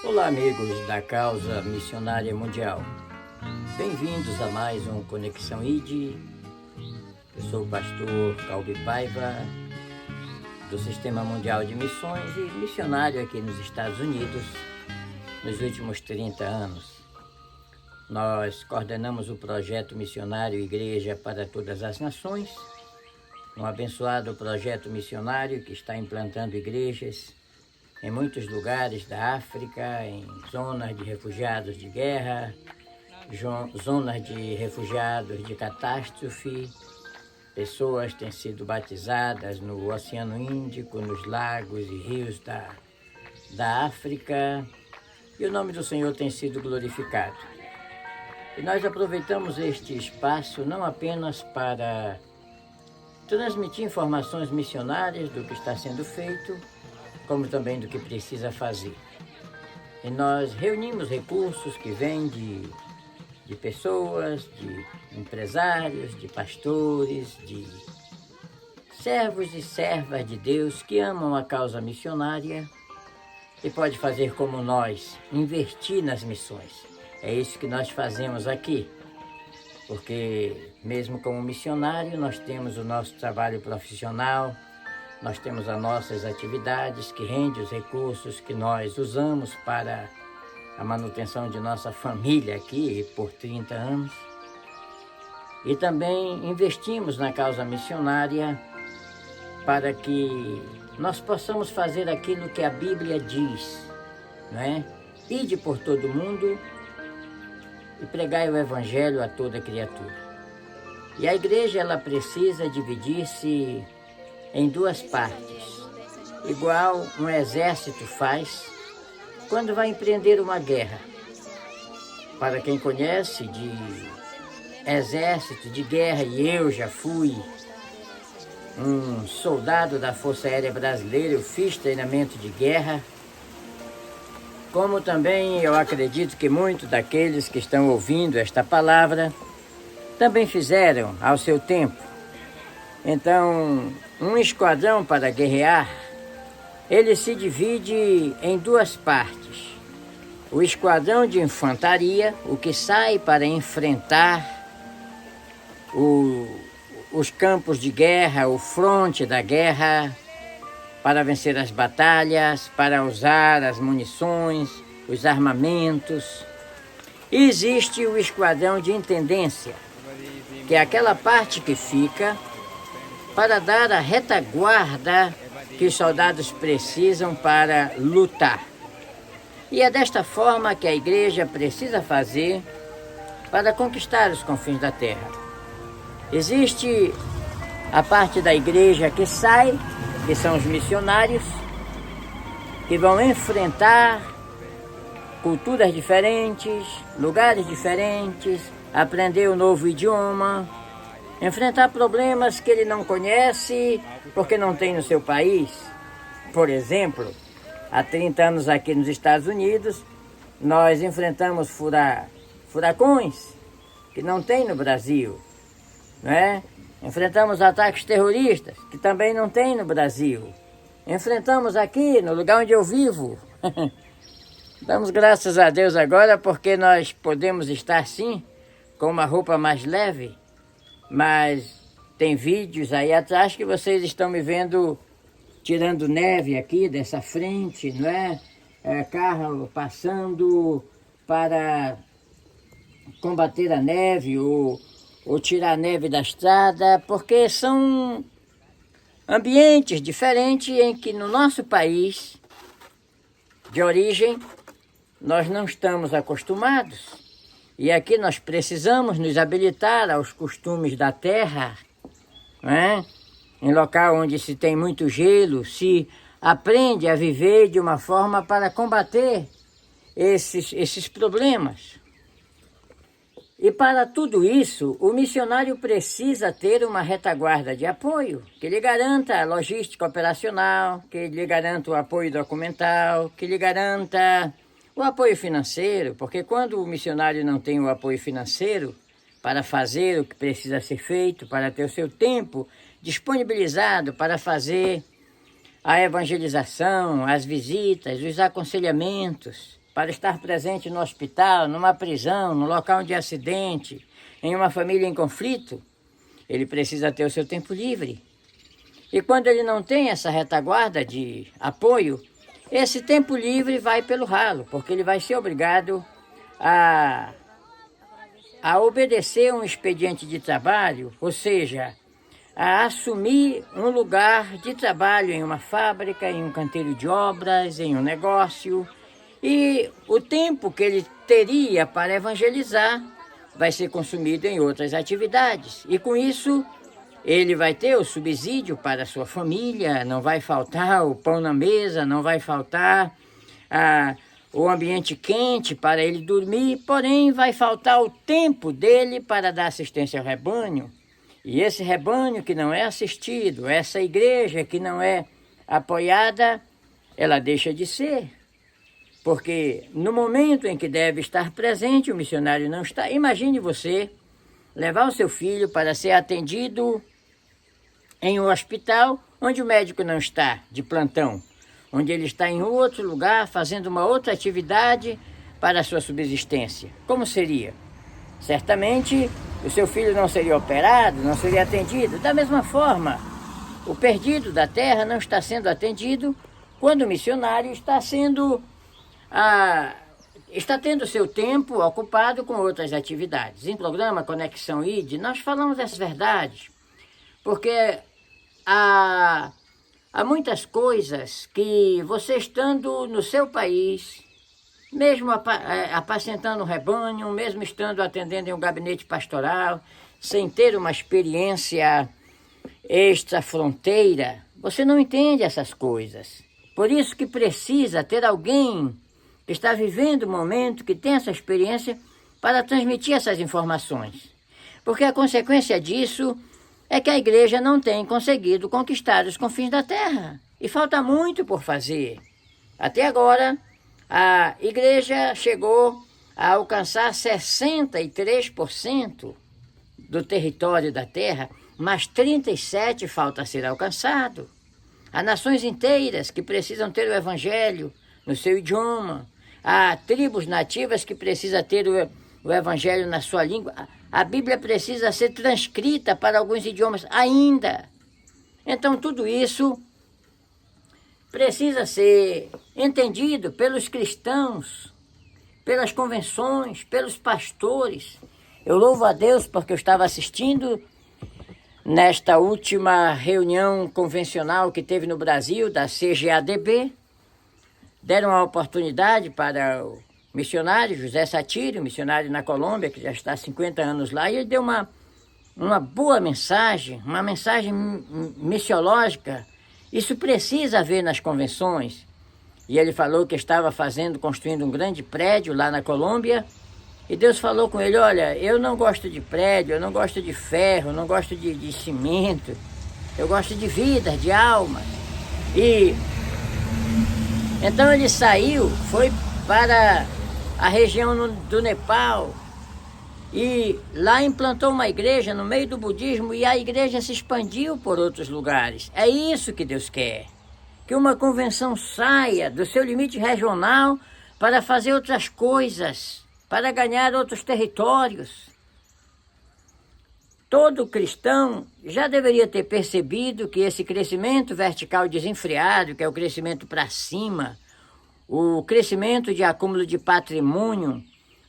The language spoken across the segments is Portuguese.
Olá, amigos da causa missionária mundial. Bem-vindos a mais um Conexão ID. Eu sou o pastor Calbi Paiva, do Sistema Mundial de Missões e missionário aqui nos Estados Unidos nos últimos 30 anos. Nós coordenamos o projeto missionário Igreja para Todas as Nações, um abençoado projeto missionário que está implantando igrejas em muitos lugares da África, em zonas de refugiados de guerra, zonas de refugiados de catástrofe. Pessoas têm sido batizadas no Oceano Índico, nos lagos e rios da África, e o nome do Senhor tem sido glorificado. E nós aproveitamos este espaço não apenas para transmitir informações missionárias do que está sendo feito, como também do que precisa fazer. E nós reunimos recursos que vêm de pessoas, de empresários, de pastores, de servos e servas de Deus que amam a causa missionária e pode fazer como nós, investir nas missões. É isso que nós fazemos aqui, porque mesmo como missionário nós temos o nosso trabalho profissional, nós temos as nossas atividades que rendem os recursos que nós usamos para a manutenção de nossa família aqui por 30 anos. E também investimos na causa missionária para que nós possamos fazer aquilo que a Bíblia diz, não é? Ide por todo mundo e pregai o Evangelho a toda criatura. E a igreja ela precisa dividir-se em duas partes, igual um exército faz quando vai empreender uma guerra. Para quem conhece de exército, de guerra, e eu já fui um soldado da Força Aérea Brasileira, eu fiz treinamento de guerra, como também eu acredito que muitos daqueles que estão ouvindo esta palavra também fizeram ao seu tempo. Então, um esquadrão para guerrear, ele se divide em duas partes. O esquadrão de infantaria, o que sai para enfrentar os campos de guerra, o fronte da guerra, para vencer as batalhas, para usar as munições, os armamentos. E existe o esquadrão de intendência, que é aquela parte que fica para dar a retaguarda que os soldados precisam para lutar. E é desta forma que a igreja precisa fazer para conquistar os confins da terra. Existe a parte da igreja que sai, que são os missionários, que vão enfrentar culturas diferentes, lugares diferentes, aprender um novo idioma, enfrentar problemas que ele não conhece porque não tem no seu país. Por exemplo, há 30 anos aqui nos Estados Unidos, nós enfrentamos furacões que não tem no Brasil, né? Enfrentamos ataques terroristas que também não tem no Brasil. Enfrentamos aqui no lugar onde eu vivo. Damos graças a Deus agora porque nós podemos estar sim com uma roupa mais leve. Mas tem vídeos aí atrás que vocês estão me vendo tirando neve aqui dessa frente, não é? Carro passando para combater a neve ou tirar a neve da estrada, porque são ambientes diferentes em que no nosso país de origem nós não estamos acostumados. E aqui nós precisamos nos habilitar aos costumes da terra, né? Em local onde se tem muito gelo, se aprende a viver de uma forma para combater esses problemas. E para tudo isso, o missionário precisa ter uma retaguarda de apoio, que lhe garanta a logística operacional, que lhe garanta o apoio documental, que lhe garanta o apoio financeiro, porque quando o missionário não tem o apoio financeiro para fazer o que precisa ser feito, para ter o seu tempo disponibilizado para fazer a evangelização, as visitas, os aconselhamentos, para estar presente no hospital, numa prisão, no local de acidente, em uma família em conflito, ele precisa ter o seu tempo livre. E quando ele não tem essa retaguarda de apoio, esse tempo livre vai pelo ralo, porque ele vai ser obrigado a obedecer um expediente de trabalho, ou seja, a assumir um lugar de trabalho em uma fábrica, em um canteiro de obras, em um negócio. E o tempo que ele teria para evangelizar vai ser consumido em outras atividades. E com isso, ele vai ter o subsídio para a sua família, não vai faltar o pão na mesa, não vai faltar o ambiente quente para ele dormir, porém vai faltar o tempo dele para dar assistência ao rebanho. E esse rebanho que não é assistido, essa igreja que não é apoiada, ela deixa de ser. Porque no momento em que deve estar presente, o missionário não está. Imagine você levar o seu filho para ser atendido em um hospital onde o médico não está de plantão, onde ele está em outro lugar fazendo uma outra atividade para a sua subsistência. Como seria? Certamente o seu filho não seria operado, não seria atendido. Da mesma forma, o perdido da terra não está sendo atendido quando o missionário está tendo seu tempo ocupado com outras atividades. Em programa Conexão ID, nós falamos essas verdades, porque há muitas coisas que você estando no seu país, mesmo apacentando um rebanho, mesmo estando atendendo em um gabinete pastoral, sem ter uma experiência extra-fronteira, você não entende essas coisas. Por isso que precisa ter alguém que está vivendo o momento, que tem essa experiência, para transmitir essas informações. Porque a consequência disso é que a igreja não tem conseguido conquistar os confins da terra. E falta muito por fazer. Até agora, a igreja chegou a alcançar 63% do território da terra, mas 37% falta ser alcançado. Há nações inteiras que precisam ter o evangelho no seu idioma. Há tribos nativas que precisam ter o evangelho na sua língua. A Bíblia precisa ser transcrita para alguns idiomas ainda. Então, tudo isso precisa ser entendido pelos cristãos, pelas convenções, pelos pastores. Eu louvo a Deus porque eu estava assistindo nesta última reunião convencional que teve no Brasil, da CGADB. Deram a oportunidade para o missionário José Satírio, missionário na Colômbia, que já está há 50 anos lá, e ele deu uma boa mensagem, uma mensagem missiológica. Isso precisa haver nas convenções. E ele falou que estava construindo um grande prédio lá na Colômbia, e Deus falou com ele: olha, eu não gosto de prédio, eu não gosto de ferro, eu não gosto de cimento, eu gosto de vida, de alma. E então ele saiu, foi para a região do Nepal e lá implantou uma igreja no meio do budismo e a igreja se expandiu por outros lugares. É isso que Deus quer, que uma convenção saia do seu limite regional para fazer outras coisas, para ganhar outros territórios. Todo cristão já deveria ter percebido que esse crescimento vertical desenfreado, que é o crescimento para cima, o crescimento de acúmulo de patrimônio,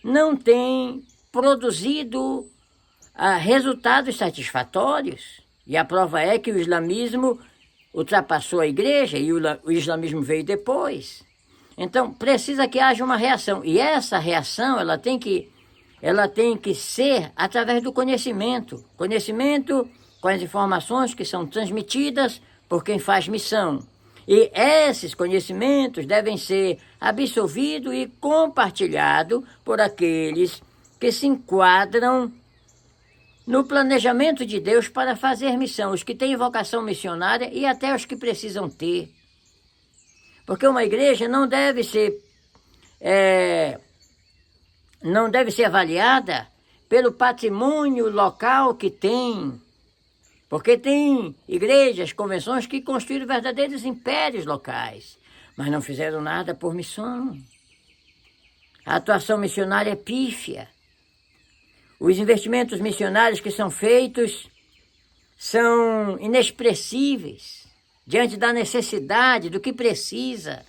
não tem produzido resultados satisfatórios. E a prova é que o islamismo ultrapassou a igreja e o islamismo veio depois. Então, precisa que haja uma reação. E essa reação, ela tem que ser através do conhecimento. Conhecimento com as informações que são transmitidas por quem faz missão. E esses conhecimentos devem ser absorvidos e compartilhados por aqueles que se enquadram no planejamento de Deus para fazer missão. Os que têm vocação missionária e até os que precisam ter. Porque uma igreja não deve ser avaliada pelo patrimônio local que tem. Porque tem igrejas, convenções que construíram verdadeiros impérios locais, mas não fizeram nada por missão. a atuação missionária é pífia. Os investimentos missionários que são feitos são inexpressíveis diante da necessidade, do que precisa.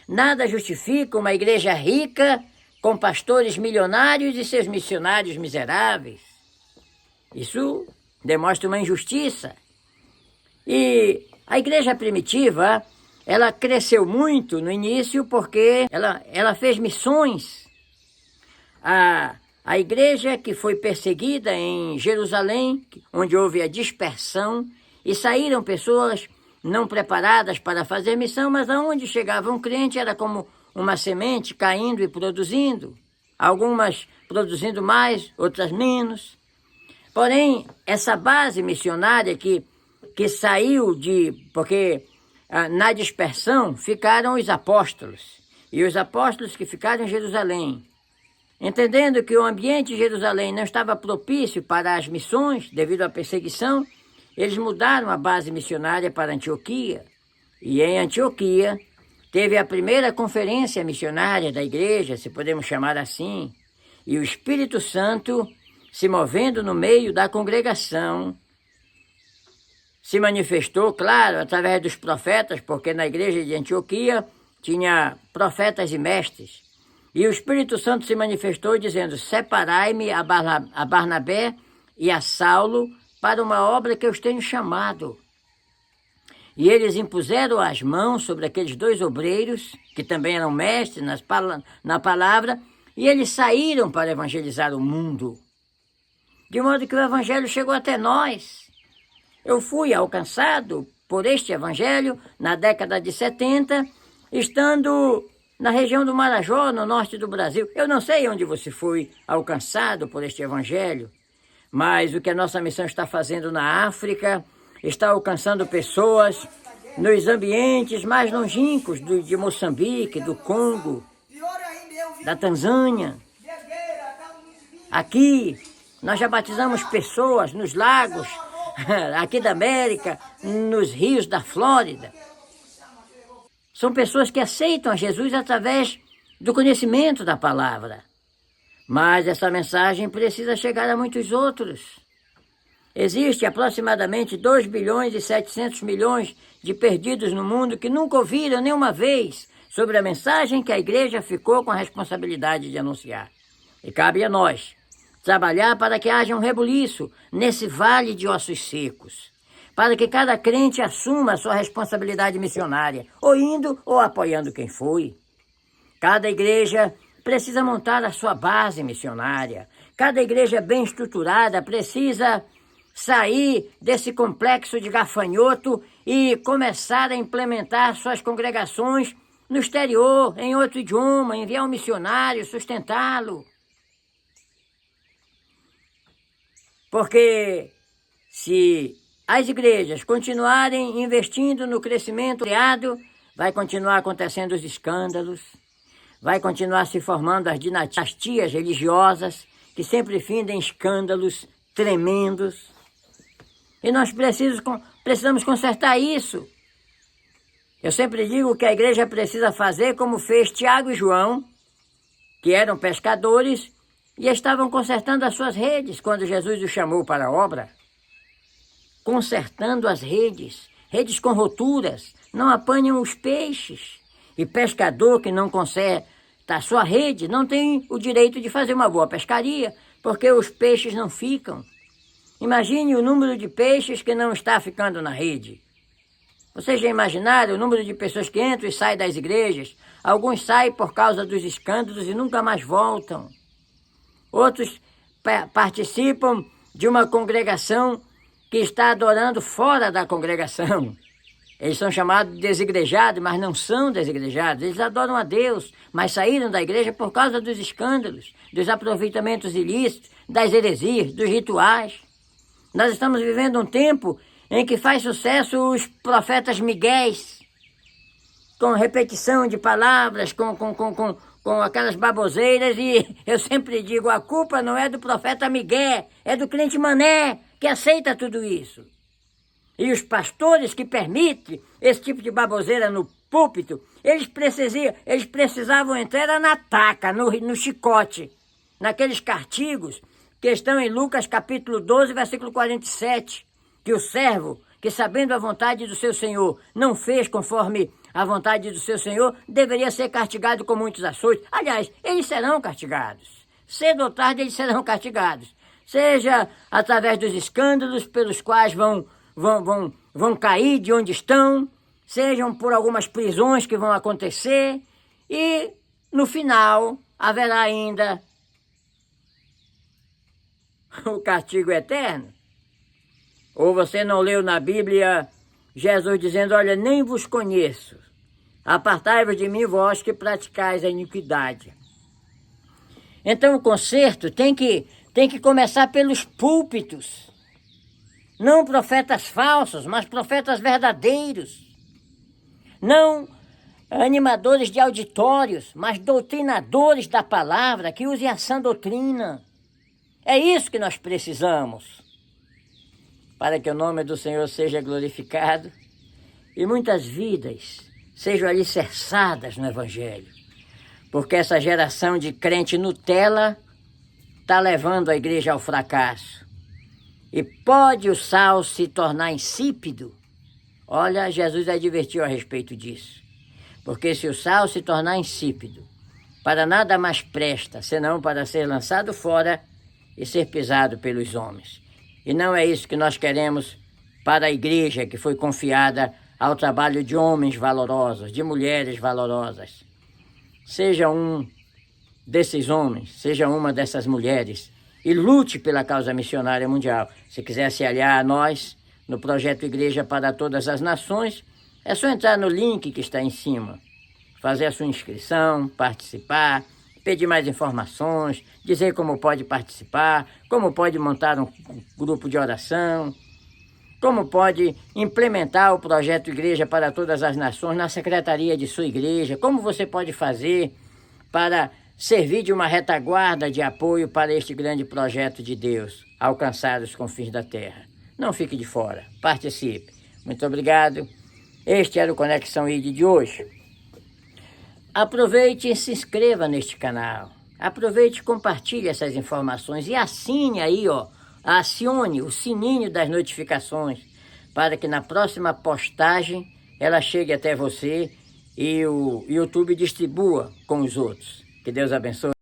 Nada justifica uma igreja rica com pastores milionários e seus missionários miseráveis. Isso demonstra uma injustiça. E a igreja primitiva, ela cresceu muito no início porque ela fez missões. A igreja que foi perseguida em Jerusalém, onde houve a dispersão, e saíram pessoas não preparadas para fazer missão, mas aonde chegava um crente era como uma semente caindo e produzindo. Algumas produzindo mais, outras menos. Porém, essa base missionária que saiu porque na dispersão ficaram os apóstolos. E os apóstolos que ficaram em Jerusalém, entendendo que o ambiente de Jerusalém não estava propício para as missões, devido à perseguição, eles mudaram a base missionária para Antioquia. E em Antioquia teve a primeira conferência missionária da igreja, se podemos chamar assim. E o Espírito Santo, se movendo no meio da congregação, se manifestou, claro, através dos profetas, porque na igreja de Antioquia tinha profetas e mestres. E o Espírito Santo se manifestou dizendo: separai-me a Barnabé e a Saulo para uma obra que eu os tenho chamado. E eles impuseram as mãos sobre aqueles dois obreiros, que também eram mestres na palavra, e eles saíram para evangelizar o mundo. De modo que o evangelho chegou até nós. Eu fui alcançado por este evangelho na década de 70, estando na região do Marajó, no norte do Brasil. Eu não sei onde você foi alcançado por este evangelho, mas o que a nossa missão está fazendo na África está alcançando pessoas nos ambientes mais longínquos de Moçambique, do Congo, da Tanzânia. Aqui nós já batizamos pessoas nos lagos, aqui da América, nos rios da Flórida. São pessoas que aceitam a Jesus através do conhecimento da palavra. Mas essa mensagem precisa chegar a muitos outros. Existe aproximadamente 2 bilhões e 700 milhões de perdidos no mundo que nunca ouviram nenhuma vez sobre a mensagem que a igreja ficou com a responsabilidade de anunciar. E cabe a nós trabalhar para que haja um rebuliço nesse vale de ossos secos, para que cada crente assuma a sua responsabilidade missionária, ou indo ou apoiando quem foi. Cada igreja precisa montar a sua base missionária. Cada igreja bem estruturada precisa sair desse complexo de gafanhoto e começar a implementar suas congregações no exterior, em outro idioma, enviar um missionário, sustentá-lo. Porque se as igrejas continuarem investindo no crescimento criado, vai continuar acontecendo os escândalos, vai continuar se formando as dinastias religiosas, que sempre findem em escândalos tremendos. E nós precisamos consertar isso. Eu sempre digo que a igreja precisa fazer como fez Tiago e João, que eram pescadores e estavam consertando as suas redes quando Jesus os chamou para a obra. Consertando as redes com roturas, não apanham os peixes. E pescador que não conserta a sua rede não tem o direito de fazer uma boa pescaria, porque os peixes não ficam. Imagine o número de peixes que não está ficando na rede. Vocês já imaginaram o número de pessoas que entram e saem das igrejas? Alguns saem por causa dos escândalos e nunca mais voltam. Outros participam de uma congregação que está adorando fora da congregação. Eles são chamados de desigrejados, mas não são desigrejados. Eles adoram a Deus, mas saíram da igreja por causa dos escândalos, dos aproveitamentos ilícitos, das heresias, dos rituais. Nós estamos vivendo um tempo em que faz sucesso os profetas miguéis, com repetição de palavras, com aquelas baboseiras, e eu sempre digo, a culpa não é do profeta Miguel, é do crente mané, que aceita tudo isso. E os pastores que permitem esse tipo de baboseira no púlpito, eles precisavam entrar era na taca, no chicote, naqueles cartigos que estão em Lucas capítulo 12, versículo 47, que o servo, que sabendo a vontade do seu senhor, não fez conforme a vontade do seu senhor, deveria ser castigado com muitos açoites. Aliás, eles serão castigados. Cedo ou tarde eles serão castigados. Seja através dos escândalos pelos quais vão cair de onde estão, sejam por algumas prisões que vão acontecer, e no final haverá ainda o castigo eterno. Ou você não leu na Bíblia Jesus dizendo, olha, nem vos conheço, apartai-vos de mim, vós que praticais a iniquidade. Então o conserto tem que começar pelos púlpitos. Não profetas falsos, mas profetas verdadeiros. Não animadores de auditórios, mas doutrinadores da palavra, que usem a sã doutrina. É isso que nós precisamos, para que o nome do Senhor seja glorificado e muitas vidas sejam alicerçadas no Evangelho. Porque essa geração de crente Nutella está levando a igreja ao fracasso. E pode o sal se tornar insípido? Olha, Jesus advertiu a respeito disso. Porque se o sal se tornar insípido, para nada mais presta, senão para ser lançado fora e ser pisado pelos homens. E não é isso que nós queremos para a igreja que foi confiada ao trabalho de homens valorosos, de mulheres valorosas. Seja um desses homens, seja uma dessas mulheres e lute pela causa missionária mundial. Se quiser se aliar a nós no projeto Igreja para Todas as Nações, é só entrar no link que está em cima, fazer a sua inscrição, participar, pedir mais informações, dizer como pode participar, como pode montar um grupo de oração, como pode implementar o projeto Igreja para Todas as Nações na secretaria de sua igreja, como você pode fazer para servir de uma retaguarda de apoio para este grande projeto de Deus, alcançar os confins da terra. Não fique de fora, participe. Muito obrigado. Este era o Conexão ID de hoje. Aproveite e se inscreva neste canal. Aproveite e compartilhe essas informações e assine aí, acione o sininho das notificações para que na próxima postagem ela chegue até você e o YouTube distribua com os outros. Que Deus abençoe.